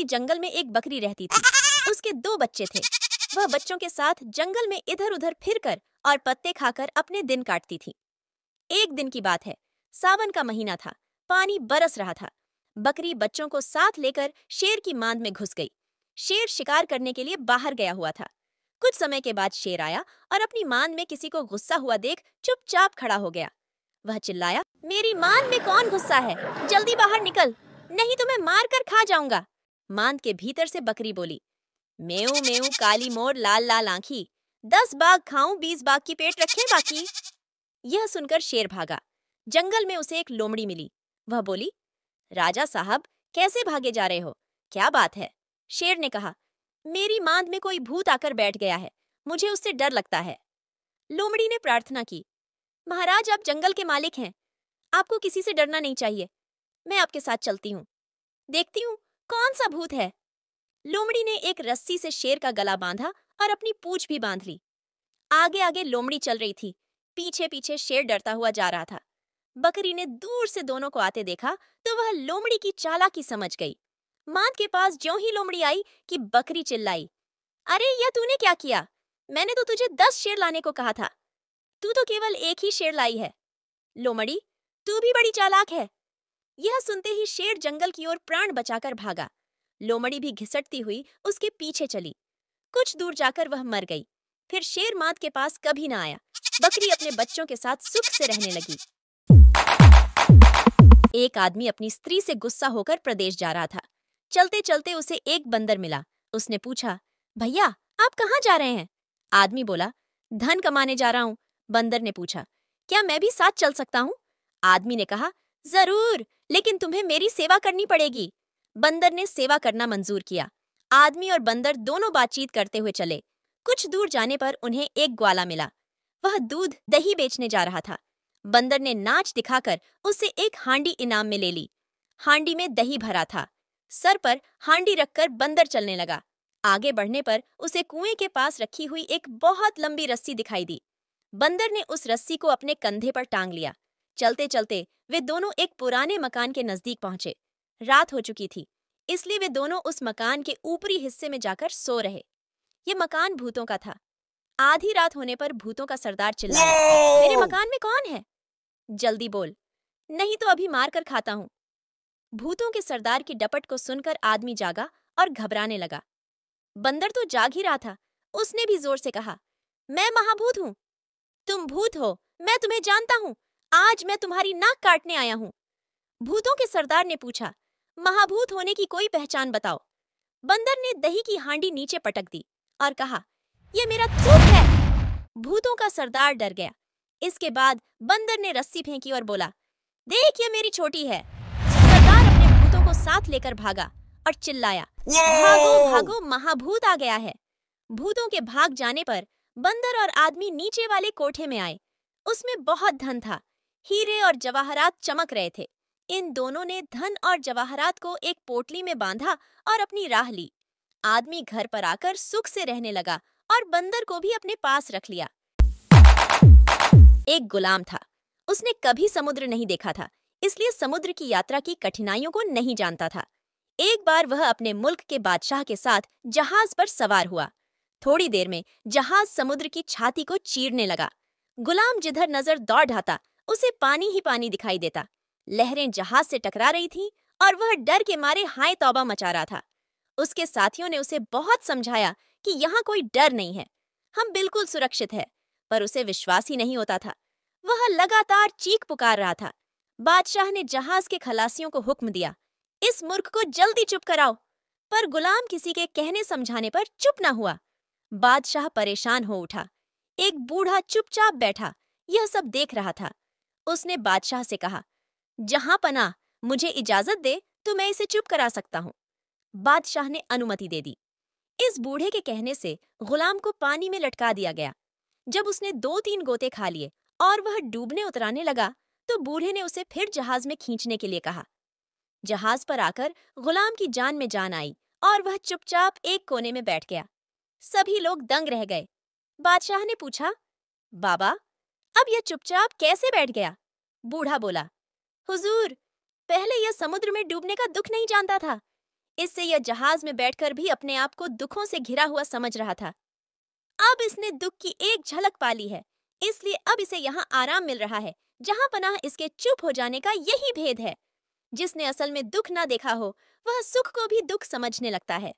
किसी जंगल में एक बकरी रहती थी। उसके 2 बच्चे थे। वह बच्चों के साथ जंगल में इधर उधर फिरकर और पत्ते खाकर अपने दिन काटती थी। एक दिन की बात है, सावन का महीना था, पानी बरस रहा था। बकरी बच्चों को साथ लेकर शेर की मांद में घुस गई। शेर शिकार करने के लिए बाहर गया हुआ था। कुछ समय के बाद शेर आया और अपनी मांद में किसी को गुस्सा हुआ देख चुपचाप खड़ा हो गया। वह चिल्लाया, मेरी मांद में कौन गुस्सा है? जल्दी बाहर निकल, नहीं तो मैं मार कर खा जाऊंगा। मांद के भीतर से बकरी बोली, मेऊ मेऊ काली मोर लाल लाल आंखी, 10 बाघ खाऊं 20 बाघ की पेट रखे बाकी। यह सुनकर शेर भागा। जंगल में उसे एक लोमड़ी मिली। वह बोली, राजा साहब कैसे भागे जा रहे हो? क्या बात है? शेर ने कहा, मेरी मांद में कोई भूत आकर बैठ गया है, मुझे उससे डर लगता है। लोमड़ी ने प्रार्थना की, महाराज आप जंगल के मालिक हैं, आपको किसी से डरना नहीं चाहिए। मैं आपके साथ चलती हूँ, देखती हूँ कौन सा भूत है। लोमड़ी ने एक रस्सी से शेर का गला बांधा और अपनी पूंछ भी बांध ली। आगे आगे लोमड़ी चल रही थी, पीछे पीछे शेर डरता हुआ जा रहा था। बकरी ने दूर से दोनों को आते देखा तो वह लोमड़ी की चालाकी समझ गई। मांद के पास ज्यों ही लोमड़ी आई कि बकरी चिल्लाई, अरे यह तूने क्या किया? मैंने तो तुझे 10 शेर लाने को कहा था, तू तो केवल एक ही शेर लाई है। लोमड़ी, तू भी बड़ी चालाक है। यह सुनते ही शेर जंगल की ओर प्राण बचाकर भागा। लोमड़ी भी घिसटती हुई उसके पीछे चली। कुछ दूर जाकर वह मर गई। फिर शेर मांद के पास कभी ना आया। बकरी अपने बच्चों के साथ सुख से रहने लगी। एक आदमी अपनी स्त्री से गुस्सा होकर प्रदेश जा रहा था। चलते चलते उसे एक बंदर मिला। उसने पूछा, भैया आप कहाँ जा रहे हैं? आदमी बोला, धन कमाने जा रहा हूँ। बंदर ने पूछा, क्या मैं भी साथ चल सकता हूँ? आदमी ने कहा, जरूर, लेकिन तुम्हें मेरी सेवा करनी पड़ेगी। बंदर ने सेवा करना मंजूर किया। आदमी और बंदर दोनों बातचीत करते हुए चले। कुछ दूर जाने पर उन्हें एक ग्वाला मिला। वह दूध दही बेचने जा रहा था। बंदर ने नाच दिखाकर उससे एक हांडी इनाम में ले ली। हांडी में दही भरा था। सर पर हांडी रखकर बंदर चलने लगा। आगे बढ़ने पर उसे कुएं के पास रखी हुई एक बहुत लंबी रस्सी दिखाई दी। बंदर ने उस रस्सी को अपने कंधे पर टांग लिया। चलते चलते वे दोनों एक पुराने मकान के नजदीक पहुंचे। रात हो चुकी थी, इसलिए वे दोनों उस मकान के ऊपरी हिस्से में जाकर सो रहे। ये मकान भूतों का था। आधी रात होने पर भूतों का सरदार चिल्लाया, मेरे मकान में कौन है? जल्दी बोल, नहीं तो अभी मार कर खाता हूँ। भूतों के सरदार की डपट को सुनकर आदमी जागा और घबराने लगा। बंदर तो जाग ही रहा था। उसने भी जोर से कहा, मैं महाभूत हूँ। तुम भूत हो, मैं तुम्हें जानता हूँ। आज मैं तुम्हारी नाक काटने आया हूँ। भूतों के सरदार ने पूछा, महाभूत होने की कोई पहचान बताओ। बंदर ने दही की हांडी नीचे पटक दी और कहा, ये मेरा थूक है। भूतों का सरदार डर गया। इसके बाद बंदर ने रस्सी फेंकी और बोला, देख ये मेरी छोटी है। सरदार अपने भूतों को साथ लेकर भागा और चिल्लाया, भागो भागो, महाभूत आ गया है। भूतों के भाग जाने पर बंदर और आदमी नीचे वाले कोठे में आए। उसमें बहुत धन था। हीरे और जवाहरात चमक रहे थे। इन दोनों ने धन और जवाहरात को एक पोटली में बांधा और अपनी राह ली। आदमी घर पर आकर सुख से रहने लगा और बंदर को भी अपने पास रख लिया। एक गुलाम था। उसने कभी समुद्र नहीं देखा था, इसलिए समुद्र की यात्रा की कठिनाइयों को नहीं जानता था। एक बार वह अपने मुल्क के बादशाह के साथ जहाज पर सवार हुआ। थोड़ी देर में जहाज समुद्र की छाती को चीरने लगा। गुलाम जिधर नजर दौड़ ढाता, उसे पानी ही पानी दिखाई देता। लहरें जहाज से टकरा रही थीं और वह डर के मारे हाय तौबा मचा रहा था। उसके साथियों ने उसे बहुत समझाया कि यहाँ कोई डर नहीं है, हम बिल्कुल सुरक्षित है, पर उसे विश्वास ही नहीं होता था। वह लगातार चीख पुकार रहा था। बादशाह ने जहाज के खलासियों को हुक्म दिया, इस मूर्ख को जल्दी चुप कराओ, पर गुलाम किसी के कहने समझाने पर चुप न हुआ। बादशाह परेशान हो उठा। एक बूढ़ा चुपचाप बैठा यह सब देख रहा था। उसने बादशाह से कहा, जहां पनाह, मुझे इजाजत दे तो मैं इसे चुप करा सकता हूँ। बादशाह ने अनुमति दे दी। इस बूढ़े के कहने से गुलाम को पानी में लटका दिया गया। जब उसने 2-3 गोते खा लिए और वह डूबने उतराने लगा तो बूढ़े ने उसे फिर जहाज में खींचने के लिए कहा। जहाज पर आकर गुलाम की जान में जान आई और वह चुपचाप एक कोने में बैठ गया। सभी लोग दंग रह गए। बादशाह ने पूछा, बाबा अब यह चुपचाप कैसे बैठ गया? बूढ़ा बोला, हुजूर, पहले यह समुद्र में डूबने का दुख नहीं जानता था, इससे यह जहाज में बैठकर भी अपने आप को दुखों से घिरा हुआ समझ रहा था। अब इसने दुख की एक झलक पा ली है, इसलिए अब इसे यहाँ आराम मिल रहा है। जहाँ पनाह इसके चुप हो जाने का यही भेद है। जिसने असल में दुख ना देखा हो, वह सुख को भी दुख समझने लगता है।